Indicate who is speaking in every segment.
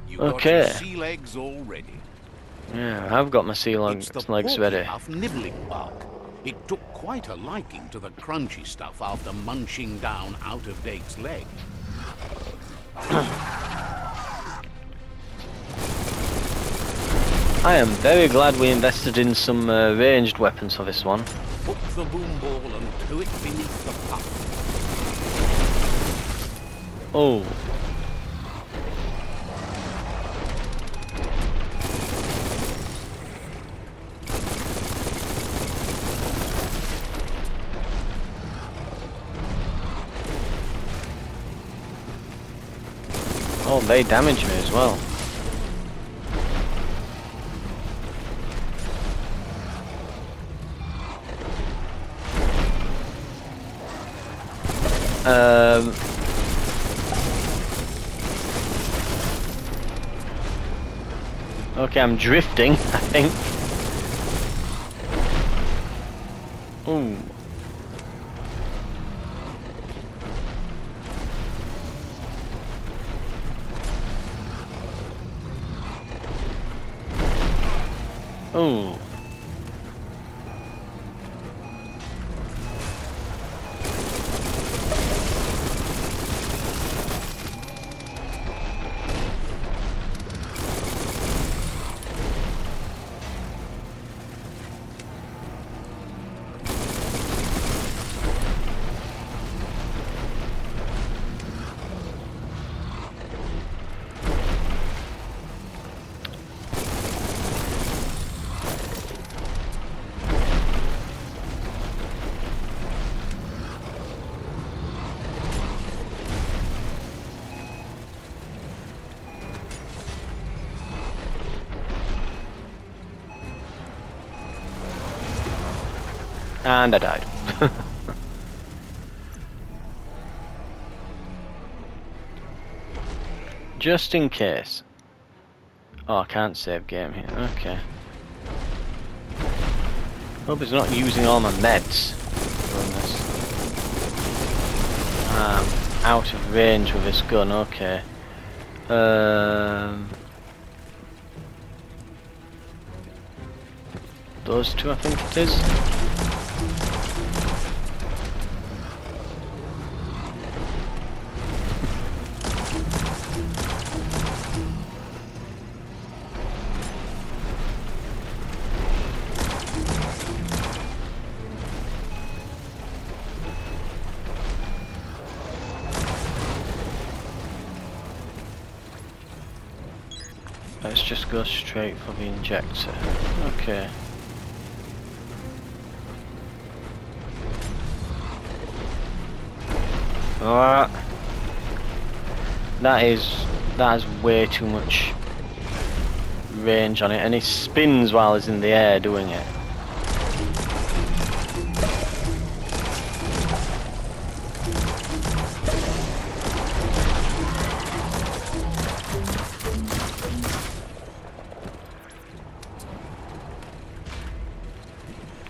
Speaker 1: You got your
Speaker 2: Okay.
Speaker 1: sea legs all ready.
Speaker 2: Yeah, I've got my sea
Speaker 1: It's the
Speaker 2: legs
Speaker 1: porky
Speaker 2: ready.
Speaker 1: huff nibbling bark. It took quite a liking to the crunchy stuff after munching down out-of-date's leg.
Speaker 2: I am very glad we invested in some ranged weapons for this one.
Speaker 1: Hook the boom ball and tow it beneath the puff.
Speaker 2: Oh. Oh, they damage me as well. Okay, I'm drifting, I think. Ooh. Ooh. And I died. Just in case. Oh, I can't save game here. Okay. Hope it's not using all my meds on this. Out of range with this gun. Okay. Those two, I think it is. Let's just go straight for the injector. Okay. Alright. That has way too much range on it, and it spins while it's in the air doing it.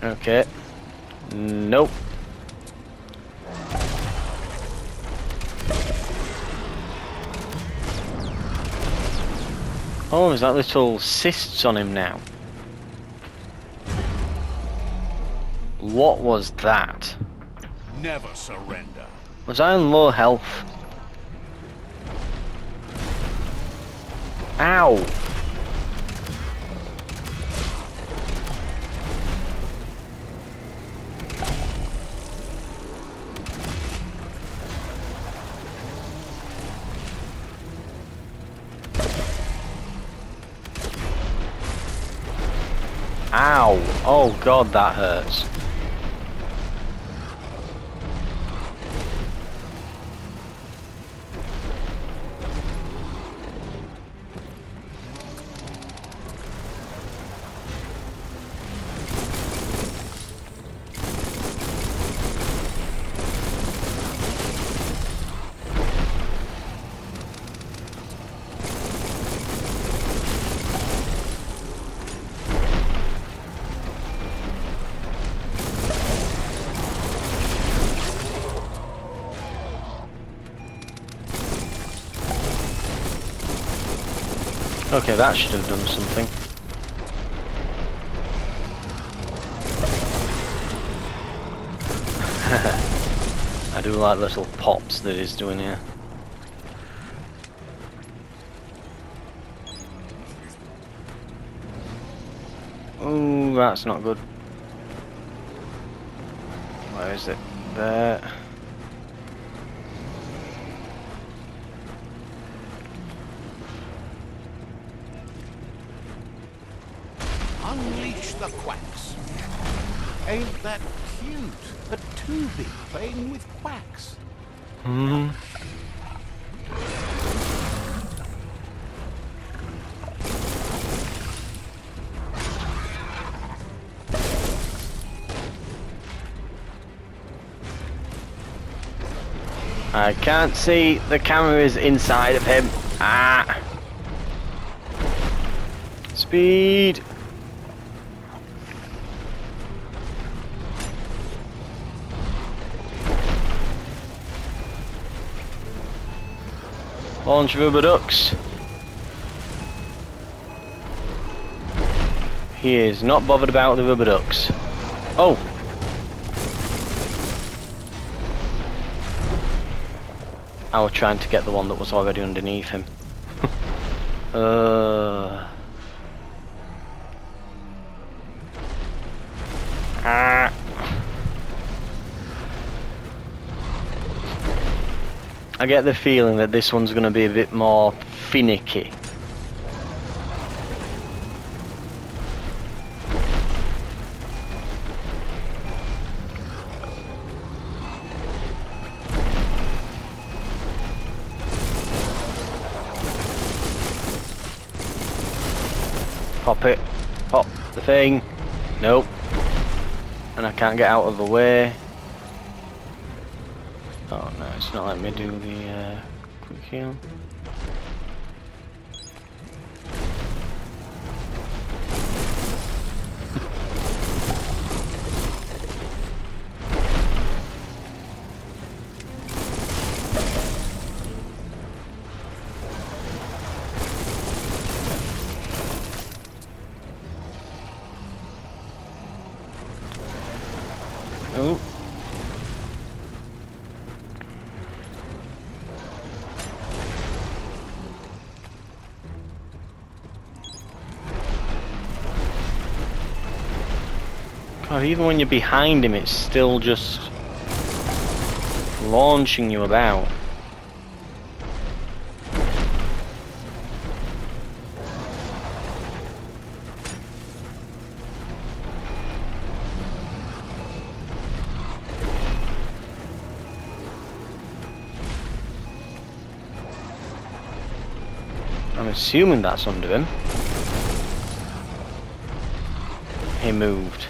Speaker 2: Okay. Nope. Oh, there's that little cysts on him now. What was that?
Speaker 1: Never surrender.
Speaker 2: Was I on low health? Ow! Ow! Oh god, that hurts. Okay, that should have done something. I do like little pops that he's doing here. Oh, that's not good. Where is it? There.
Speaker 1: Unleash the quacks. Ain't that cute? A 2B playing with quacks.
Speaker 2: Hmm. I can't see. The camera is inside of him. Ah. Speed. Launch rubber ducks. He is not bothered about the rubber ducks. Oh. I was trying to get the one that was already underneath him. Ah. I get the feeling that this one's going to be a bit more finicky. Pop it. Pop the thing. Nope. And I can't get out of the way. Oh no, it's not letting me do the quick heal. Oh. God, even when you're behind him, it's still just launching you about. I'm assuming that's under him. He moved.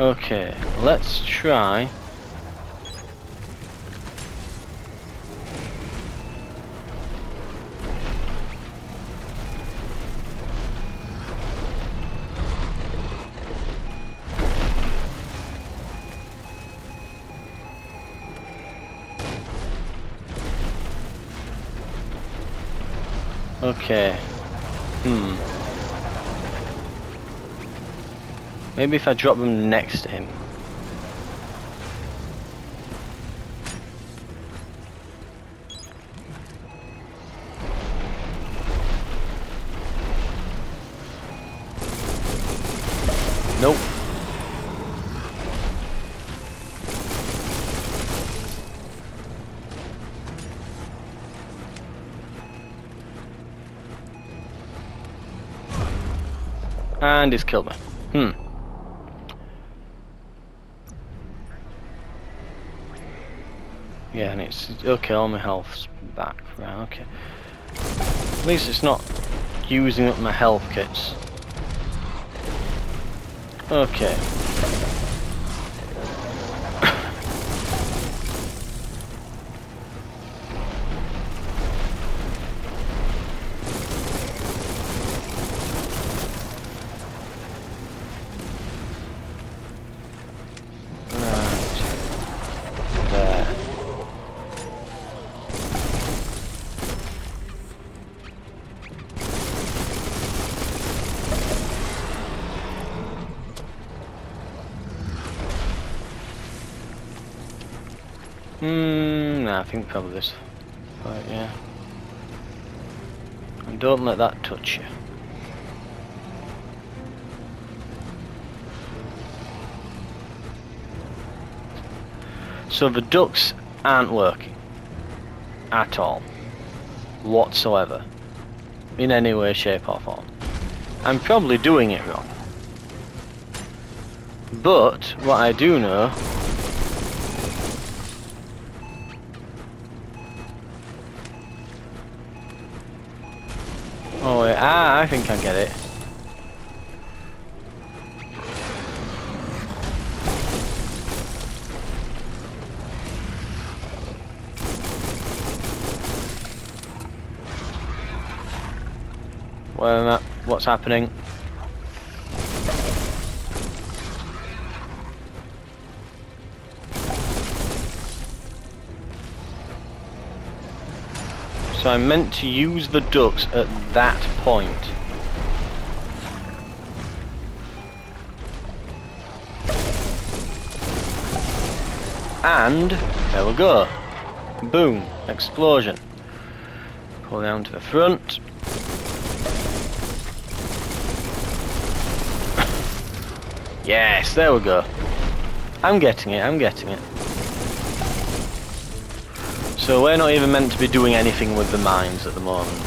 Speaker 2: Okay, let's try. Okay. Maybe if I drop them next to him. Nope. And he's killed me. Hmm. Yeah, and it's okay. All my health's back. Right. Okay. At least it's not using up my health kits. Okay. Nah, I think probably this. Right, yeah. And don't let that touch you. So the ducks aren't working. At all. Whatsoever. In any way, shape or form. I'm probably doing it wrong. But, what I do know... Oh wait, I think I get it. Where am I? What's happening? So I'm meant to use the ducks at that point. And there we go. Boom. Explosion. Pull down to the front. Yes, there we go. I'm getting it, I'm getting it. So we're not even meant to be doing anything with the mines at the moment.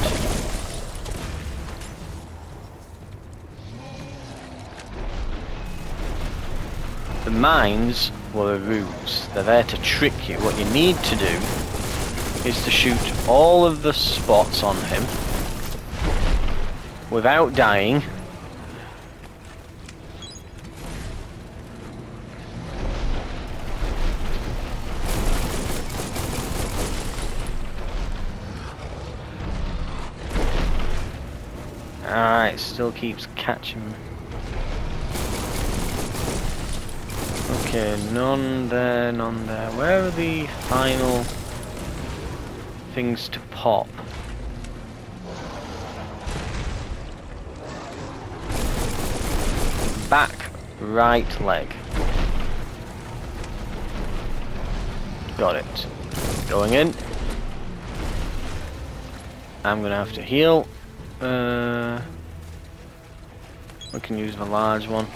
Speaker 2: The mines were a ruse. They're there to trick you. What you need to do is to shoot all of the spots on him without dying. Alright, still keeps catching me. Okay, none there, none there. Where are the final things to pop? Back right leg. Got it. Going in. I'm gonna have to heal. We can use the large one.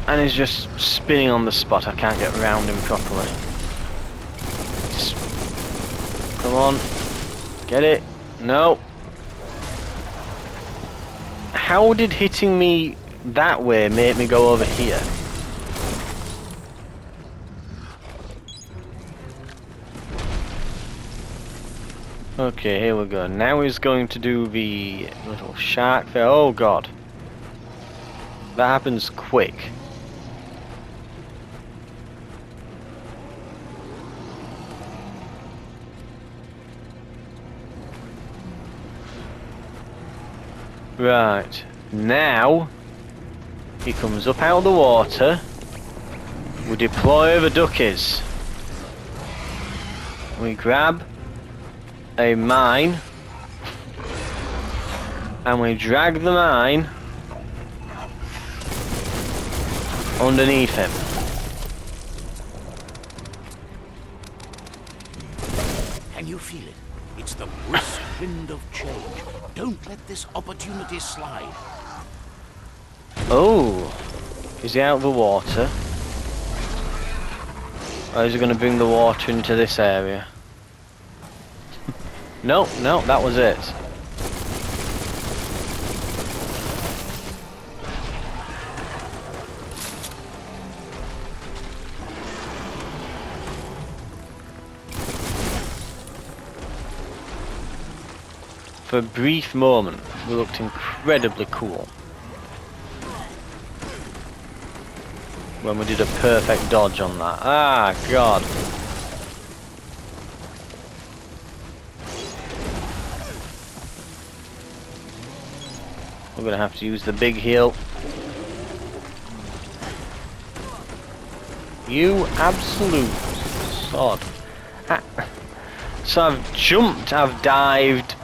Speaker 2: And he's just spinning on the spot. I can't get around him properly. Just, come on. Get it. No. How did hitting me that way make me go over here? Okay, here we go. Now he's going to do the little shark there. Oh god. That happens quick. Right. Now he comes up out of the water. We deploy the duckies. We grab a mine and we drag the mine underneath him.
Speaker 1: Can you feel it? It's the brisk wind of change. Don't let this opportunity slide.
Speaker 2: Oh, is he out of the water? Or is he going to bring the water into this area? No, no, that was it. For a brief moment, we looked incredibly cool. When we did a perfect dodge on that. Ah, God. We're gonna have to use the big heal. You absolute sod. Ah. So I've jumped, I've dived.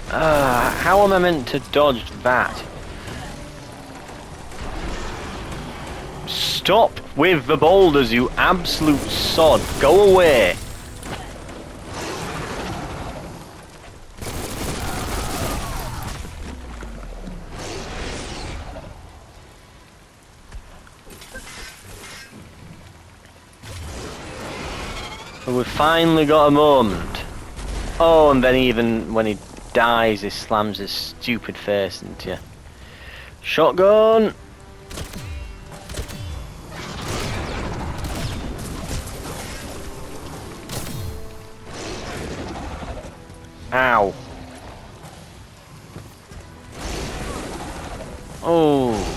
Speaker 2: How am I meant to dodge that? Stop with the boulders, you absolute sod. Go away. We've finally got a moment. Oh, and then even when he dies, he slams his stupid face into you. Shotgun! Ow. Oh.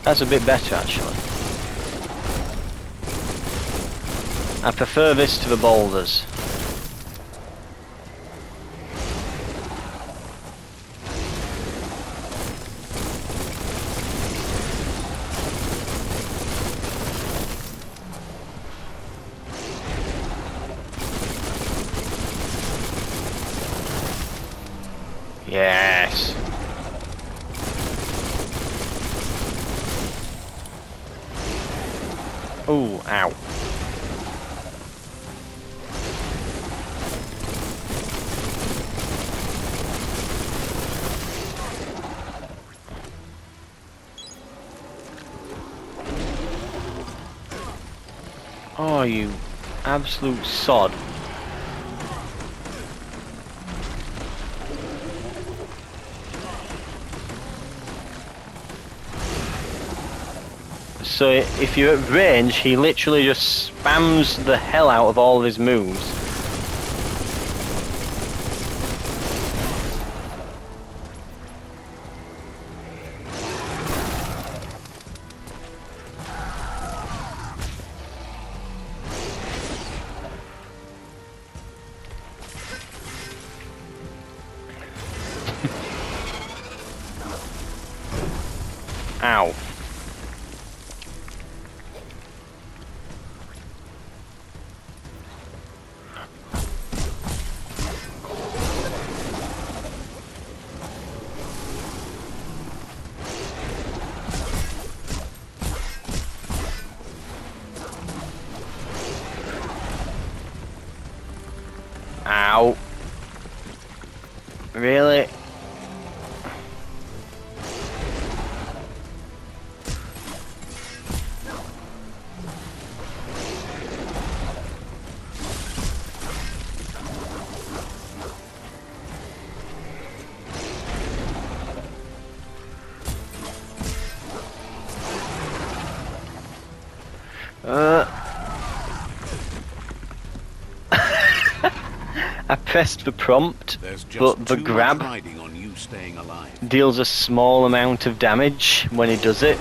Speaker 2: That's a bit better, actually. I prefer this to the boulders. Yes. Oh, ow. Oh, you absolute sod. So if you're at range, he literally just spams the hell out of all of his moves. Ow. Ow. Really? I pressed the prompt, but the grab
Speaker 1: riding on you staying alive.
Speaker 2: deals a small amount of damage when it does it.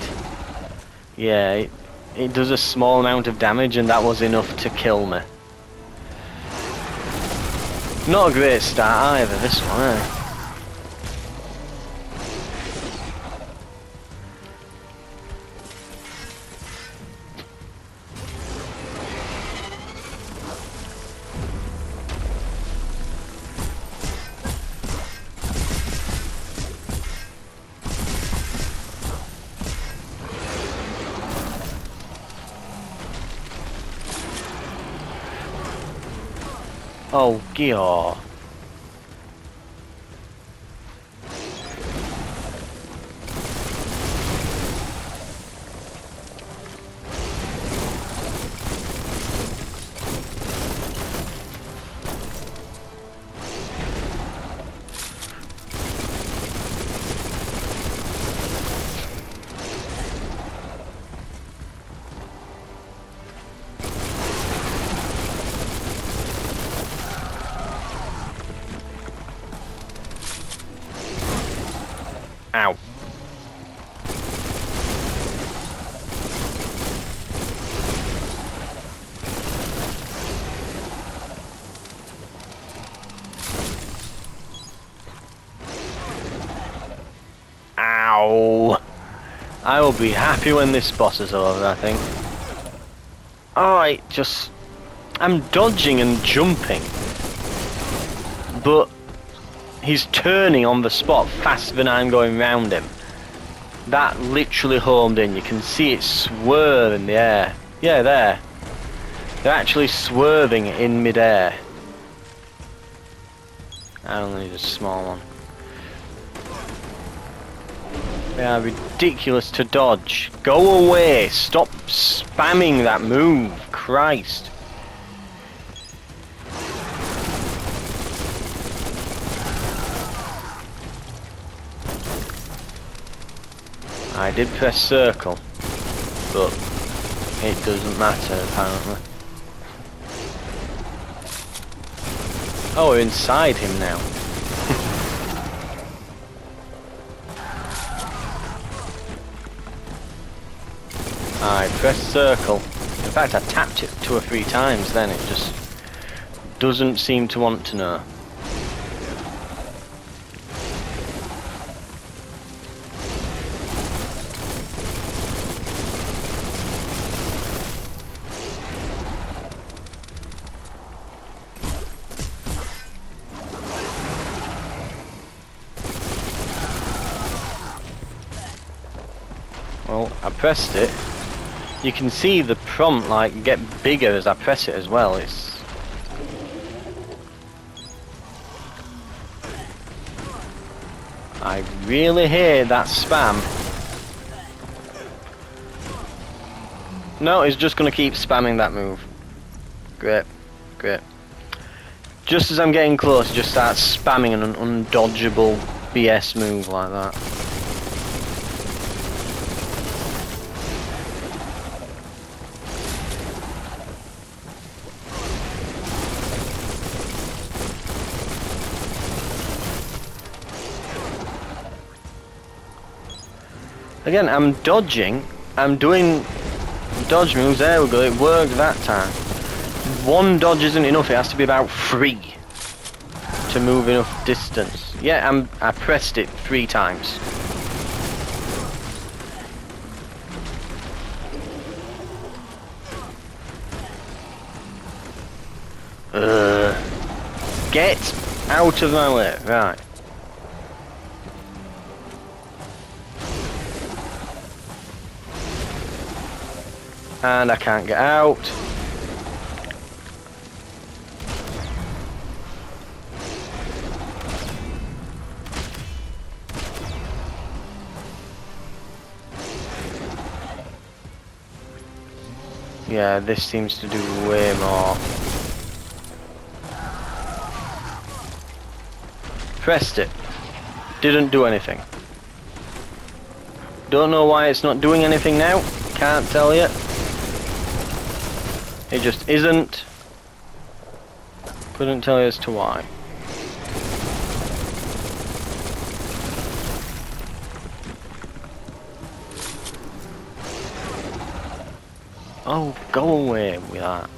Speaker 2: Yeah, it does a small amount of damage, and that was enough to kill me. Not a great start either, this one, eh? Oh, Gear. Ow. Ow. I will be happy when this boss is over, I think. Oh, I'm dodging and jumping. But he's turning on the spot faster than I'm going round him. That literally homed in. You can see it swerve in the air. Yeah, there. They're actually swerving in mid-air. I only need a small one. They are ridiculous to dodge. Go away. Stop spamming that move. Christ. I did press circle, but it doesn't matter apparently. Oh, we're inside him now. I pressed circle. In fact, I tapped it 2 or 3 times then. It just doesn't seem to want to know. Well, I pressed it. You can see the prompt like get bigger as I press it as well. I really hate that spam. No, he's just gonna keep spamming that move. Great, great. Just as I'm getting close, he just starts spamming an undodgeable BS move like that. Again, I'm dodging. I'm doing dodge moves. There we go. It worked that time. 1 dodge isn't enough. It has to be about 3 to move enough distance. Yeah, I pressed it 3 times. Get out of my way. Right. And I can't get out. Yeah, this seems to do way more. Pressed it. Didn't do anything. Don't know why it's not doing anything now. Can't tell you. It just isn't. Couldn't tell you as to why. Oh, go away with that.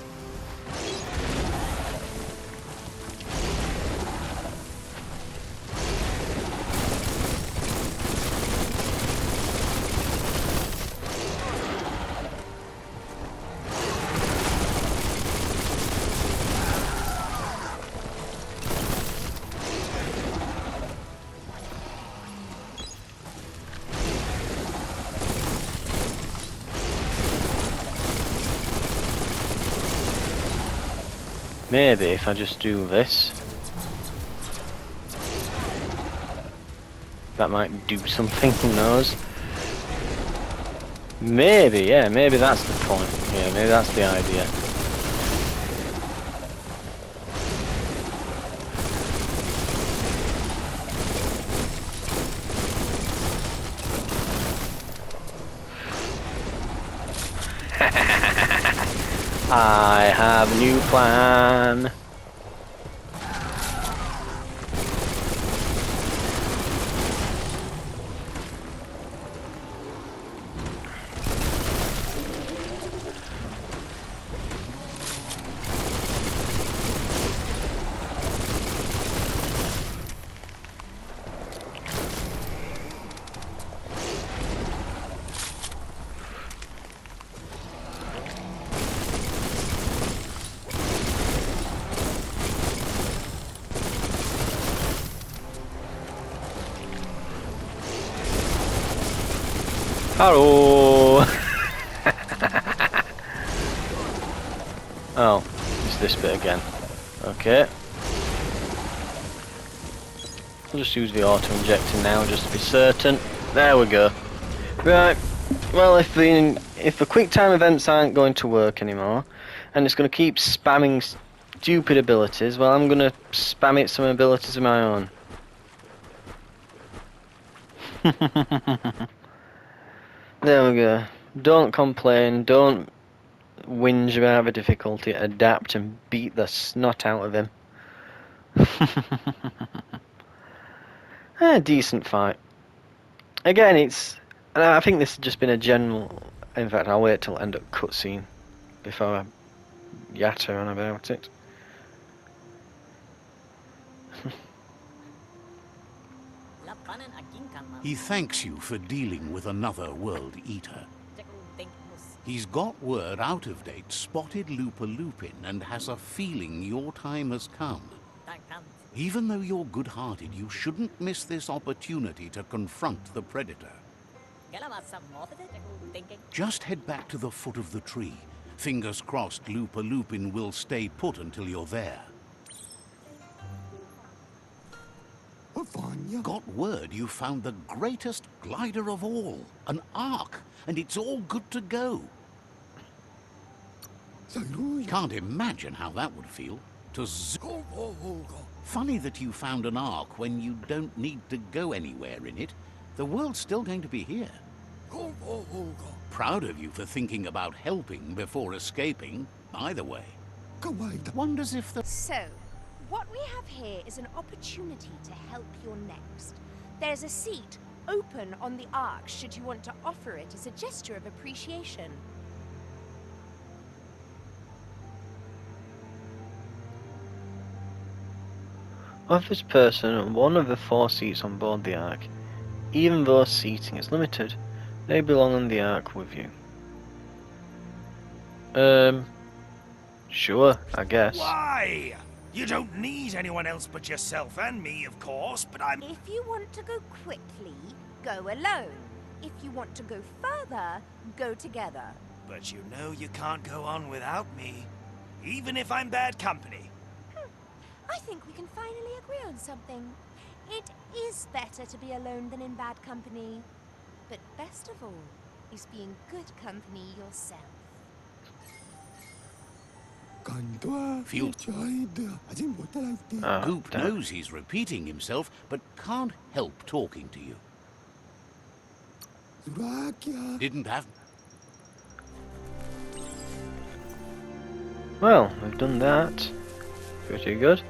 Speaker 2: Maybe if I just do this, that might do something, who knows. Maybe, yeah, maybe that's the point. Yeah, maybe that's the idea. I have a new plan. Hello! Oh, it's this bit again. Okay. I'll just use the auto-injector now just to be certain. There we go. Right. Well, if the quick time events aren't going to work anymore, and it's going to keep spamming stupid abilities, well, I'm going to spam it some abilities of my own. There we go. Don't complain, don't whinge about the difficulty, adapt and beat the snot out of him. Decent fight. Again, and I think this has just been a general. In fact, I'll wait till end up cutscene before I yatter on about it.
Speaker 1: He thanks you for dealing with another World Eater. He's got word out of date spotted Lupin and has a feeling your time has come. Even though you're good-hearted, you shouldn't miss this opportunity to confront the Predator. Just head back to the foot of the tree. Fingers crossed Lupin will stay put until you're there. Got word you found the greatest glider of all, an Ark, and it's all good to go. Can't imagine how that would feel. Funny that you found an Ark when you don't need to go anywhere in it. The world's still going to be here. Proud of you for thinking about helping before escaping, either way. Wonders if the...
Speaker 3: So, what we have here is an opportunity to help your next. There's a seat open on the Ark should you want to offer it as a gesture of appreciation.
Speaker 2: Of this person, one of the 4 seats on board the Ark, even though seating is limited, they belong on the Ark with you. Sure, I guess.
Speaker 4: Why? You don't need anyone else but yourself and me, of course, but I'm...
Speaker 3: If you want to go quickly, go alone. If you want to go further, go together.
Speaker 4: But you know you can't go on without me, even if I'm bad company.
Speaker 3: I think we can finally agree on something. It is better to be alone than in bad company. But best of all is being good company yourself.
Speaker 1: Goop knows he's repeating himself, but can't help talking to you. Didn't have...
Speaker 2: Well, we've done that. Pretty good.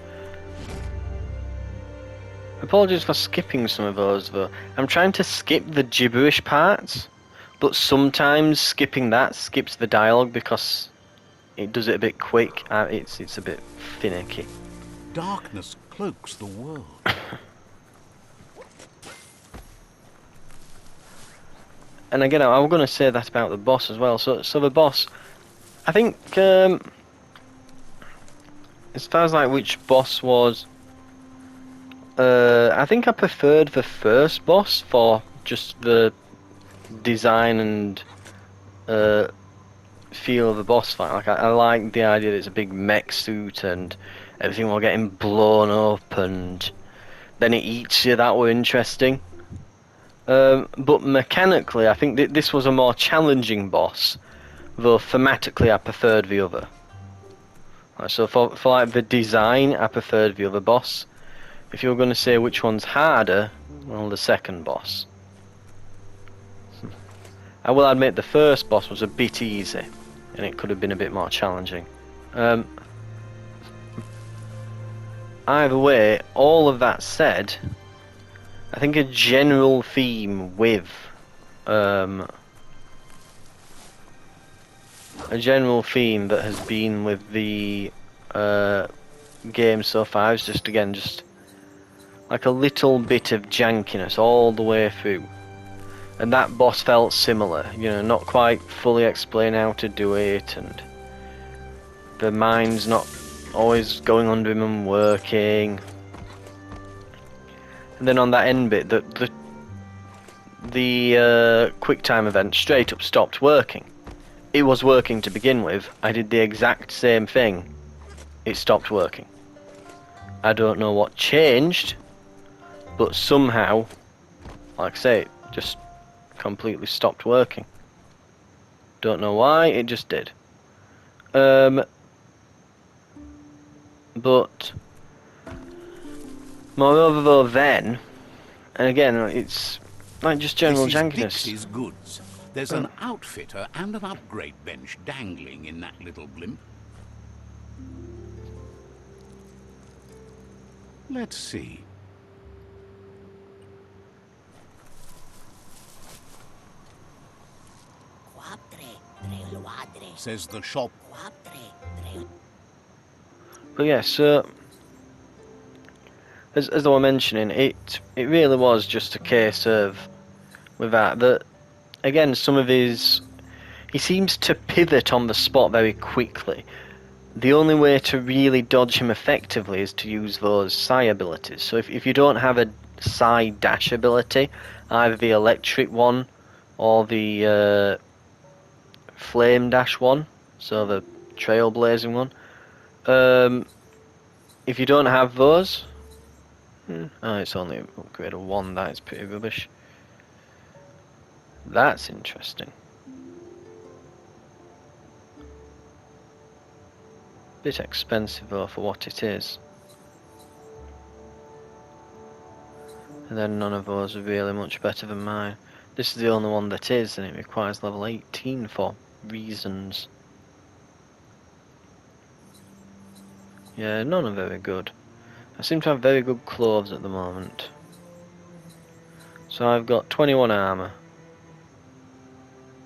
Speaker 2: Apologies for skipping some of those though. I'm trying to skip the gibberish parts, but sometimes skipping that skips the dialogue because it does it a bit quick. It's a bit finicky.
Speaker 1: Darkness cloaks the world.
Speaker 2: And again, I'm going to say that about the boss as well. So the boss, I think, as far as like which boss was, I think I preferred the first boss for just the design and feel of the boss fight. Like I like the idea that it's a big mech suit and everything will getting blown up and then it eats you. That were interesting. But mechanically, I think this was a more challenging boss, though thematically I preferred the other. Right, so for like the design, I preferred the other boss. If you're going to say which one's harder, well, the second boss. I will admit the first boss was a bit easy, and it could have been a bit more challenging. Either way, all of that said, I think a general theme with a general theme that has been with the game so far is just like a little bit of jankiness all the way through. And that boss felt similar, you know, not quite fully explain how to do it, and the mind's not always going under him and working. And then on that end bit, the the QuickTime event straight up stopped working. It was working to begin with. I did the exact same thing. It stopped working. I don't know what changed, but somehow, like I say, it just completely stopped working. Don't know why, it just did. But moreover though then, and again, it's like just general
Speaker 1: This is
Speaker 2: jankiness.
Speaker 1: Dixie's goods. There's an outfitter and an upgrade bench dangling in that little blimp. Let's see. Says the shop.
Speaker 2: But yeah, so as I was mentioning, it really was just a case of with that again, some of his, he seems to pivot on the spot very quickly. The only way to really dodge him effectively is to use those psi abilities. So if you don't have a psi dash ability, either the electric one or the flame dash one, so the trailblazing one, if you don't have those, oh, it's only upgrade of 1, that is pretty rubbish. That's interesting. Bit expensive though for what it is. And then none of those are really much better than mine. This is the only one that is, and it requires level 18 for reasons. Yeah, none are very good. I seem to have very good clothes at the moment. So I've got 21 armour.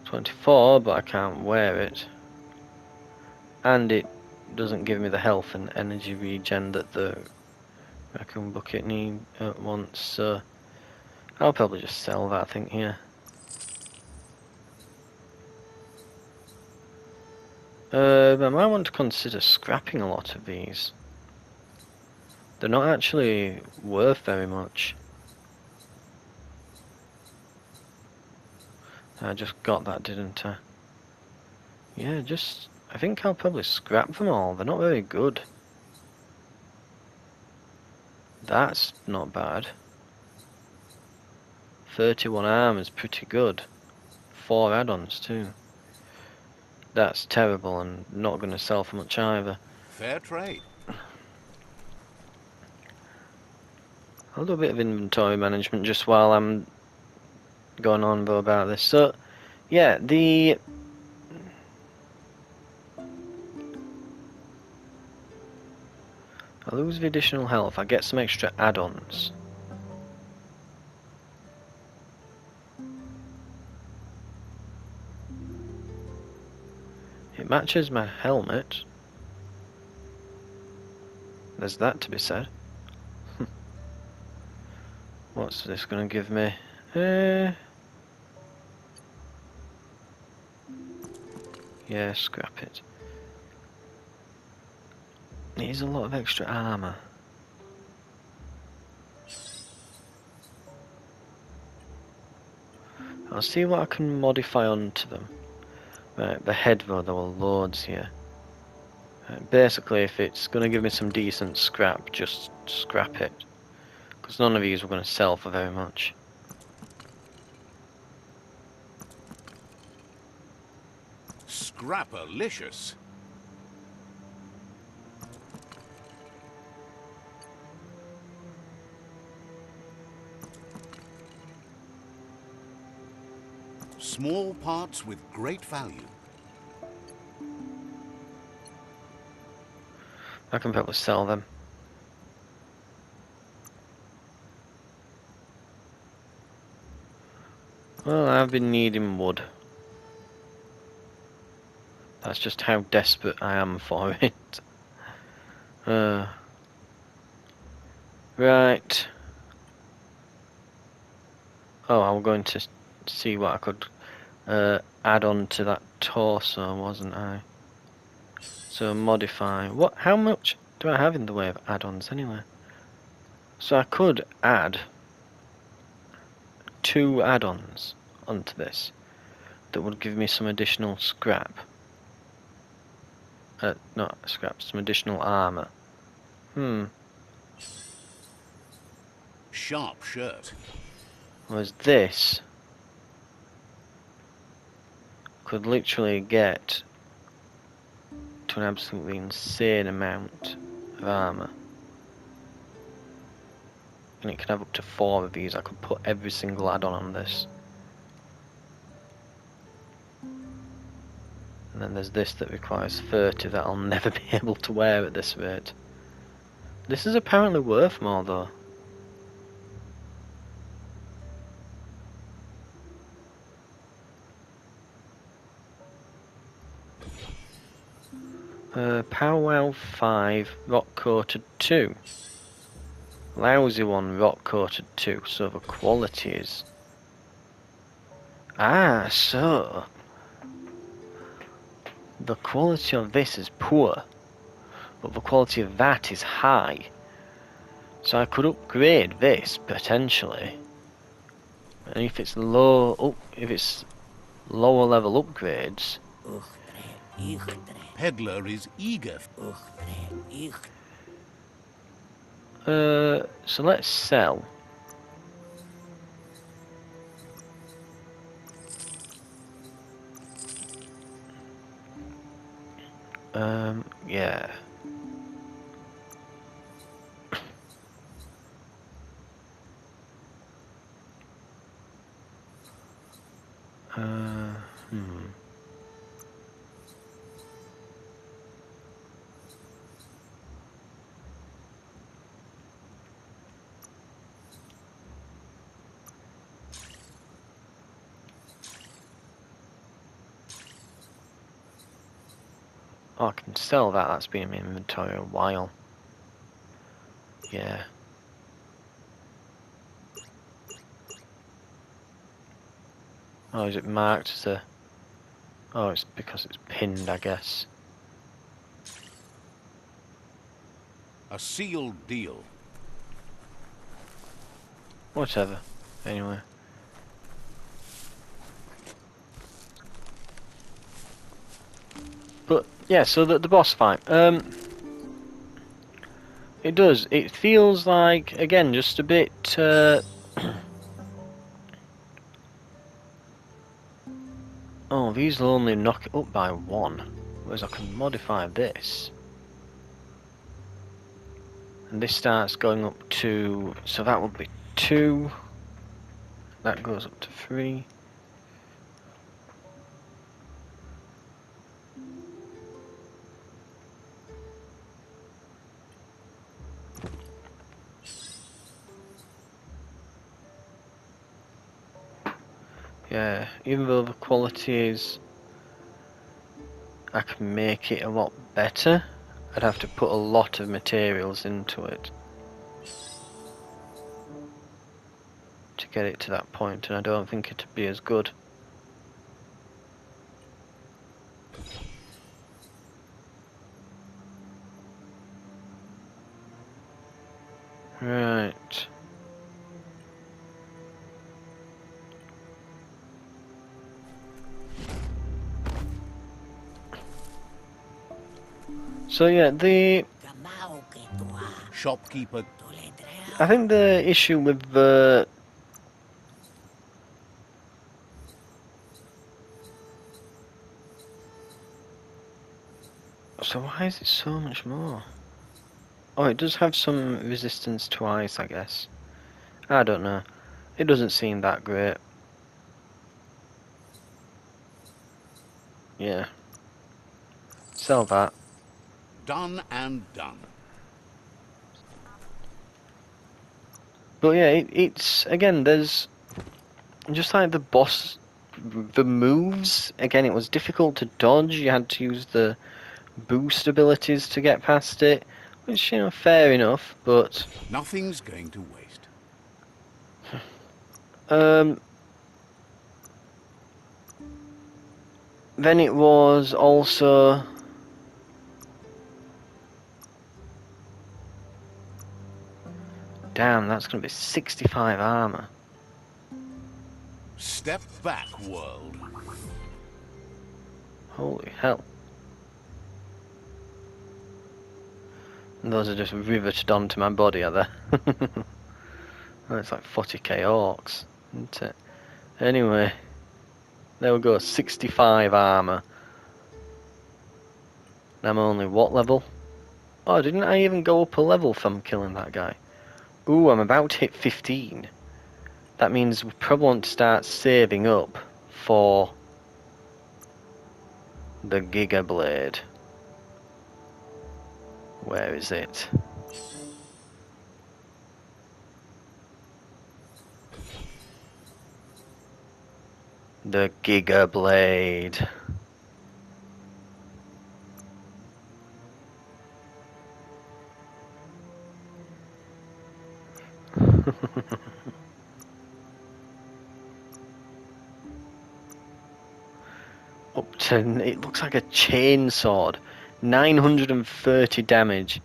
Speaker 2: 24, but I can't wear it. And it doesn't give me the health and energy regen that the Raccoon Bucket need at once, so I'll probably just sell that, I think, here. I might want to consider scrapping a lot of these. They're not actually worth very much. I just got that, didn't I? Yeah, I think I'll probably scrap them all. They're not very good. That's not bad. 31 armor is pretty good. 4 add-ons too. That's terrible and not going to sell for much either.
Speaker 1: Fair trade.
Speaker 2: I'll do a bit of inventory management just while I'm going on about this. So, yeah, I lose the additional health. I get some extra add-ons. It matches my helmet. There's that to be said. What's this going to give me? Yeah, scrap it. Needs a lot of extra armour. I'll see what I can modify onto them. Right, the head though, there were loads here. Basically, if it's going to give me some decent scrap, just scrap it. Because none of these were going to sell for very much.
Speaker 1: Scrapalicious. Small parts with great value.
Speaker 2: I can probably sell them. Well, I've been needing wood. That's just how desperate I am for it. Right. Oh, I'm going to see what I could add on to that torso, wasn't I? So modify. What? How much do I have in the way of add-ons anyway? So I could add 2 add-ons onto this that would give me some additional scrap. Not scrap, some additional armour.
Speaker 1: Sharp shirt.
Speaker 2: Whereas this could literally get to an absolutely insane amount of armour. And it can have up to 4 of these. I could put every single add-on on this. And then there's this that requires 30 that I'll never be able to wear at this rate. This is apparently worth more though. Powwow 5, rock coated 2. Lousy 1, rock coated 2, so the quality is... so... The quality of this is poor, but the quality of that is high. So I could upgrade this, potentially. And if it's lower level upgrades...
Speaker 1: Peddler is eager.
Speaker 2: So let's sell. Yeah. Oh, I can sell that. That's been in my inventory a while. Yeah. Oh, is it marked as a... Oh, it's because it's pinned, I guess.
Speaker 1: A sealed deal.
Speaker 2: Whatever. Anyway. But, yeah, so the boss fight. It does. It feels like, again, just a bit... Oh, these will only knock it up by 1. Whereas I can modify this. And this starts going up to... So that would be 2. That goes up to 3. Yeah, even though the quality is... I can make it a lot better. I'd have to put a lot of materials into it to get it to that point, and I don't think it'd be as good. Right. So yeah,
Speaker 1: Shopkeeper.
Speaker 2: I think the issue with the... So why is it so much more? Oh, it does have some resistance to ice, I guess. I don't know. It doesn't seem that great. Yeah. Sell that.
Speaker 1: Done and done.
Speaker 2: But yeah, it's... Again, there's... Just like the boss... The moves, again, it was difficult to dodge. You had to use the boost abilities to get past it. Which, you know, fair enough, but...
Speaker 1: Nothing's going to waste.
Speaker 2: Then it was also... Damn, that's going to be 65 armor.
Speaker 1: Step back, world.
Speaker 2: Holy hell. And those are just riveted onto my body, are they? Oh, it's like 40k orcs, isn't it? Anyway, there we go, 65 armour. I'm only what level? Oh, didn't I even go up a level from killing that guy? Ooh, I'm about to hit 15. That means we probably want to start saving up for the Giga Blade. Where is it? The Giga Blade. Up to, it looks like a chain sword. 930 damage.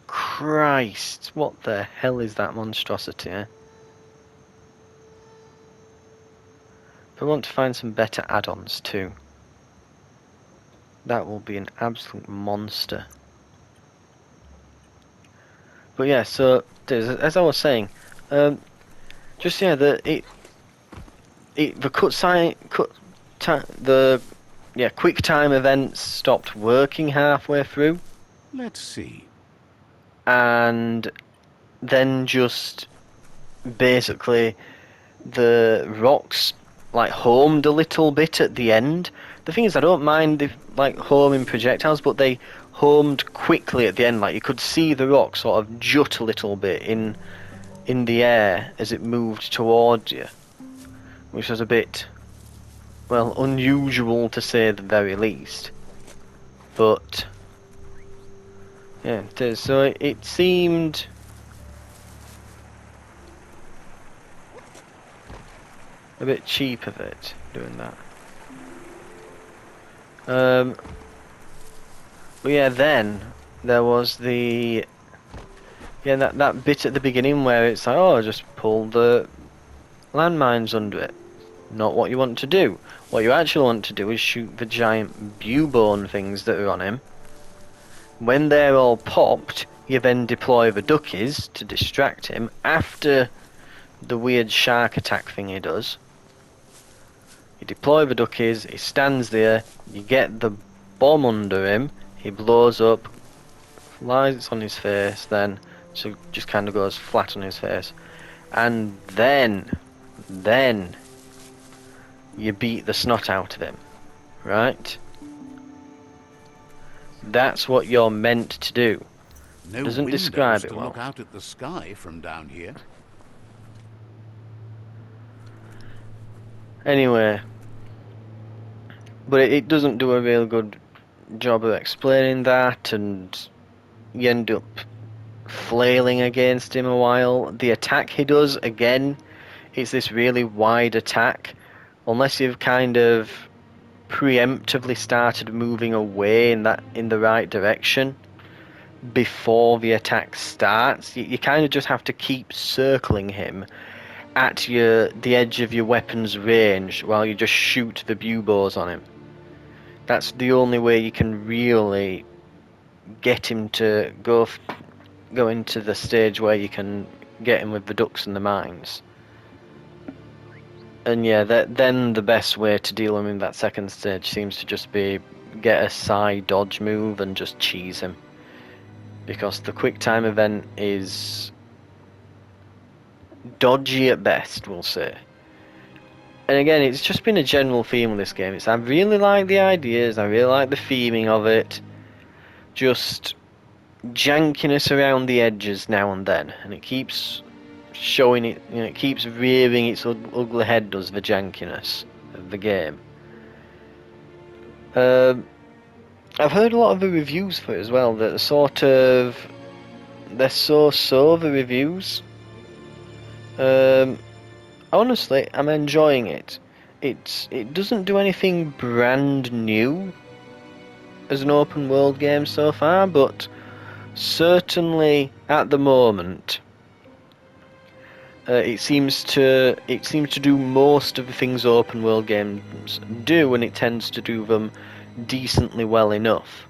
Speaker 2: Christ, what the hell is that monstrosity, eh? I want to find some better add-ons too. That will be an absolute monster. But yeah, so as I was saying, just yeah, the quick time events stopped working halfway through,
Speaker 1: Let's see.
Speaker 2: and then just basically the rocks like homed a little bit at the end. The thing is, I don't mind if like homing projectiles, but they homed quickly at the end. Like you could see the rock sort of jut a little bit in the air as it moved towards you, which was a bit, well, unusual to say the very least. But yeah, it is. So it seemed a bit cheap of it doing that. But yeah, then there was the that bit at the beginning where it's like, oh, just pull the landmines under it. Not what you want to do. What you actually want to do is shoot the giant bubone things that are on him. When they're all popped, you then deploy the duckies to distract him after the weird shark attack thing he does. You deploy the duckies, he stands there, you get the bomb under him, he blows up, lies on his face then, so just kind of goes flat on his face. And then you beat the snot out of him, right? That's what you're meant to do.
Speaker 1: No
Speaker 2: Doesn't
Speaker 1: windows
Speaker 2: describe it
Speaker 1: to
Speaker 2: well.
Speaker 1: look out at the sky from down here.
Speaker 2: Anyway, but it doesn't do a real good job of explaining that, and you end up flailing against him a while. The attack he does, again, it's this really wide attack. Unless you've kind of preemptively started moving away in the right direction before the attack starts, you kind of just have to keep circling him at the edge of your weapon's range while you just shoot the buboes on him. That's the only way you can really get him to go into the stage where you can get him with the ducks and the mines. And yeah, then the best way to deal with him in that second stage seems to just be get a side dodge move and just cheese him. Because the quick time event is dodgy at best, we'll say. And again, it's just been a general theme of this game. I really like the ideas, I really like the theming of it. Just jankiness around the edges now and then, and it keeps showing it, it keeps rearing its ugly head, does the jankiness of the game. I've heard a lot of the reviews for it as well that they're so the reviews. Honestly, I'm enjoying it. It doesn't do anything brand new as an open world game so far, but certainly at the moment It seems to do most of the things open world games do, and it tends to do them decently well enough.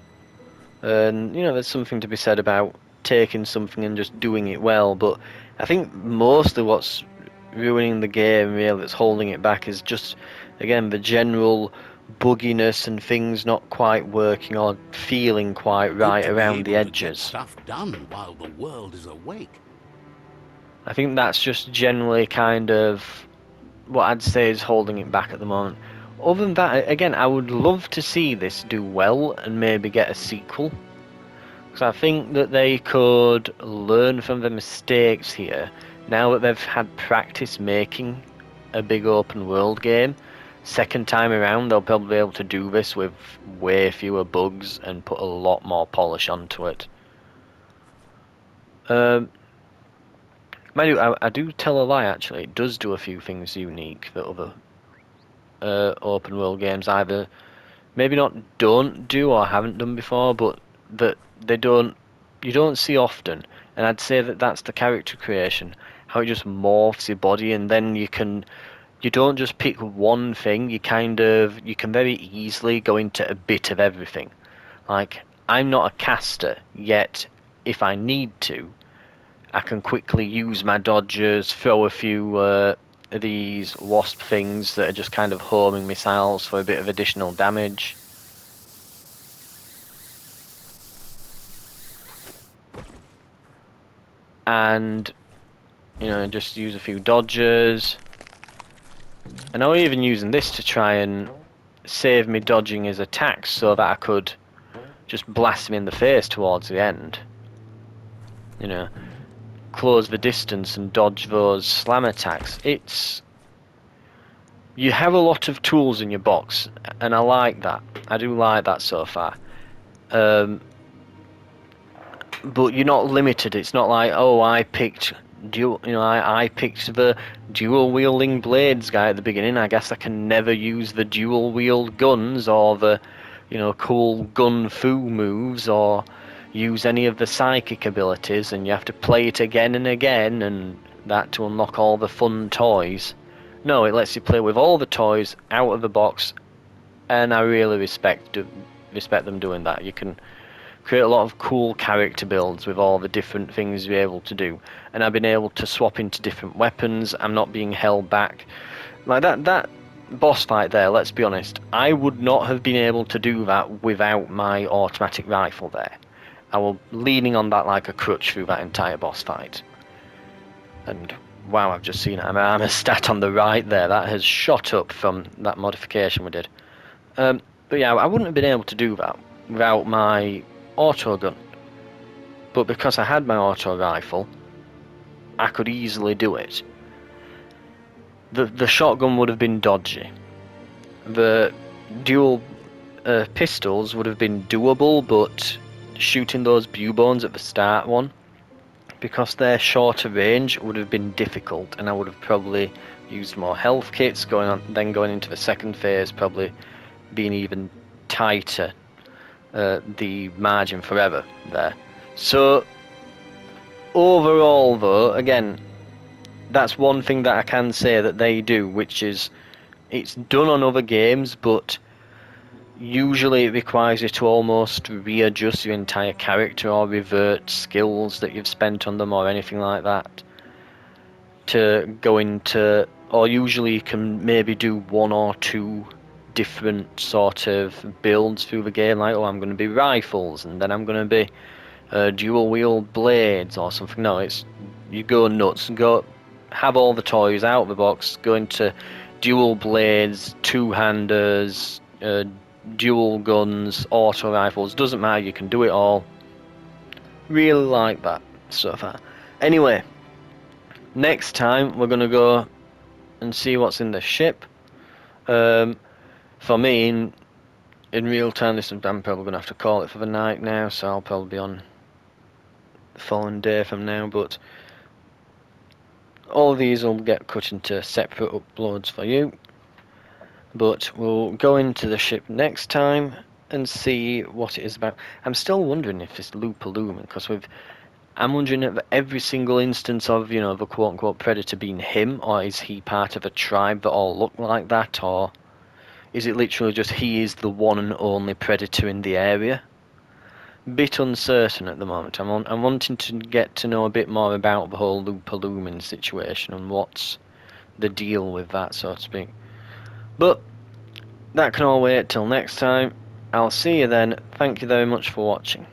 Speaker 2: And there's something to be said about taking something and just doing it well. But I think mostly what's ruining the game, really, that's holding it back, is just, again, the general bugginess and things not quite working or feeling quite right
Speaker 1: Good to be
Speaker 2: around the
Speaker 1: able to get
Speaker 2: edges.
Speaker 1: stuff done while the world is awake.
Speaker 2: I think that's just generally kind of what I'd say is holding it back at the moment. Other than that, again, I would love to see this do well and maybe get a sequel. Because I think that they could learn from the mistakes here. Now that they've had practice making a big open world game, second time around they'll probably be able to do this with way fewer bugs and put a lot more polish onto it. I do tell a lie actually. It does do a few things unique that other open world games either maybe not don't do or haven't done before, but that you don't see often. And I'd say that that's the character creation, how it just morphs your body, and then you don't just pick one thing. You can very easily go into a bit of everything. Like, I'm not a caster, yet if I need to, I can quickly use my dodgers, throw a few of these wasp things that are just kind of homing missiles for a bit of additional damage. And just use a few dodgers. And I'm even using this to try and save me dodging his attacks so that I could just blast him in the face towards the end. Close the distance and dodge those slam attacks. You have a lot of tools in your box, and I like that. I do like that so far. But you're not limited. It's not like, oh, I picked I picked the dual wielding blades guy at the beginning. I guess I can never use the dual wield guns or the cool gun fu moves or use any of the psychic abilities, and you have to play it again and again, and that to unlock all the fun toys. No, it lets you play with all the toys out of the box, and I really respect them doing that. You can create a lot of cool character builds with all the different things you're able to do, and I've been able to swap into different weapons. I'm not being held back like that boss fight there. Let's be honest, I would not have been able to do that without my automatic rifle there. I was leaning on that like a crutch through that entire boss fight. And wow, I've just seen it. I'm a stat on the right there that has shot up from that modification we did. But yeah, I wouldn't have been able to do that without my auto gun. But because I had my auto rifle, I could easily do it. The shotgun would have been dodgy. The dual pistols would have been doable, but shooting those Biomutant at the start one, because they're shorter range, would have been difficult, and I would have probably used more health kits going into the second phase, probably being even tighter. The margin forever there. So overall though, again, that's one thing that I can say that they do, which is it's done on other games, but usually it requires you to almost readjust your entire character or revert skills that you've spent on them or anything like that to go into, or usually you can maybe do one or two different sort of builds through the game, like, oh, I'm going to be rifles and then I'm going to be dual wield blades or something. No, it's you go nuts, go have all the toys out of the box, go into dual blades, two-handers, dual guns, auto rifles, doesn't matter, you can do it all. Really like that so far. Anyway, next time we're going to go and see what's in the ship. For me, in real time, I'm probably going to have to call it for the night now, so I'll probably be on the following day from now, but all of these will get cut into separate uploads for you. But we'll go into the ship next time and see what it is about. I'm still wondering if it's Lupa Lumen, because I'm wondering if every single instance of, you know, the quote-unquote predator being him, or is he part of a tribe that all look like that, or is it literally just he is the one and only predator in the area? Bit uncertain at the moment. I'm wanting to get to know a bit more about the whole Lupa-Lumen situation and what's the deal with that, so to speak. But that can all wait till next time. I'll see you then. Thank you very much for watching.